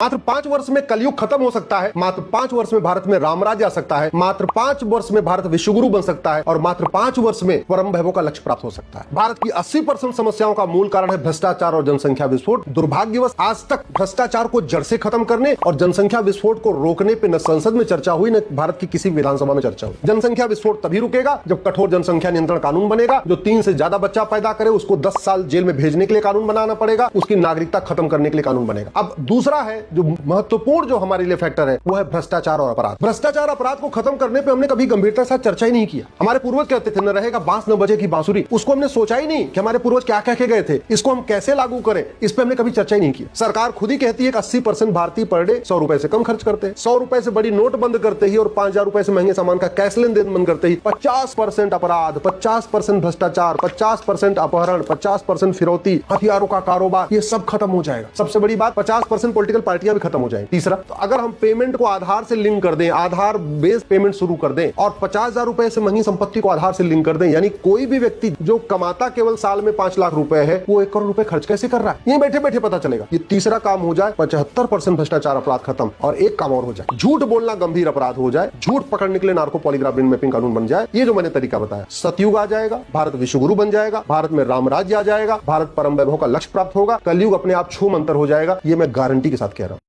मात्र 5 वर्ष में कलयुग खत्म हो सकता है, मात्र 5 वर्ष में भारत में रामराज्य आ सकता है, मात्र 5 वर्ष में भारत विश्वगुरु बन सकता है और मात्र 5 वर्ष में परम वैभव का लक्ष्य प्राप्त हो सकता है। भारत की 80% समस्याओं का मूल कारण है भ्रष्टाचार और जनसंख्या विस्फोट। दुर्भाग्यवश आज तक भ्रष्टाचार को जड़ से खत्म करने और जनसंख्या विस्फोट को रोकने पर न संसद में चर्चा हुई न भारत की किसी विधानसभा में चर्चा हुई। जनसंख्या विस्फोट तभी रुकेगा जब कठोर जनसंख्या नियंत्रण कानून बनेगा। जो 3 से ज्यादा बच्चा पैदा करे उसको 10 साल जेल में भेजने के लिए कानून बनाना पड़ेगा, उसकी नागरिकता खत्म करने के लिए कानून बनेगा। अब दूसरा है जो महत्वपूर्ण जो हमारे लिए फैक्टर है वो है भ्रष्टाचार और अपराध। भ्रष्टाचार अपराध को खत्म करने पे हमने कभी गंभीरता के साथ चर्चा ही नहीं किया। हमारे पूर्वज कहते थे न रहेगा बांस न बजेगी बांसुरी, उसको हमने सोचा ही नहीं कि हमारे पूर्वज क्या कह के गए थे, इसको हम कैसे लागू करें, इस पे हमने कभी चर्चा ही नहीं की। सरकार खुद ही कहती है कि 80% भारतीय पर डे 100 रुपए से कम खर्च करते हैं। 100 रुपए से बड़ी नोट बंद करते ही और 5000 रुपए से महंगे सामान का कैश लेन देन बंद करते ही 50% अपराध, 50% भ्रष्टाचार, 50% अपहरण, 50% फिरौती, हथियारों का कारोबार, ये सब खत्म हो जाएगा। सबसे बड़ी बात 50% पॉलिटिकल पार्टियां भी खत्म हो जाएंगी। तीसरा, तो अगर हम पेमेंट को आधार से लिंक कर दें, आधार बेस्ड पेमेंट शुरू कर दें और 50,000 रुपए से महंगी संपत्ति को आधार से लिंक कर दें, यानी कोई भी व्यक्ति जो कमाता केवल साल में 5 लाख रुपए है वो 1 करोड़ रुपए खर्च कैसे कर रहा है, ये बैठे बैठे पता चलेगा। ये तीसरा काम हो जाए, 75% भ्रष्टाचार अपराध खत्म। और एक काम और हो जाए, झूठ बोलना गंभीर अपराध हो जाए, झूठ पकड़ने के लिए नार्को पॉलीग्राफ ब्रेन मैपिंग कानून बन जाए। ये जो मैंने तरीका बताया, सतयुग आ जाएगा, भारत विश्वगुरु बन जाएगा, भारत में रामराज्य आ जाएगा, भारत परम वैभव का लक्ष्य प्राप्त होगा, कलयुग अपने आप छू मंतर हो जाएगा। ये मैं गारंटी के साथ कह रहा हूं।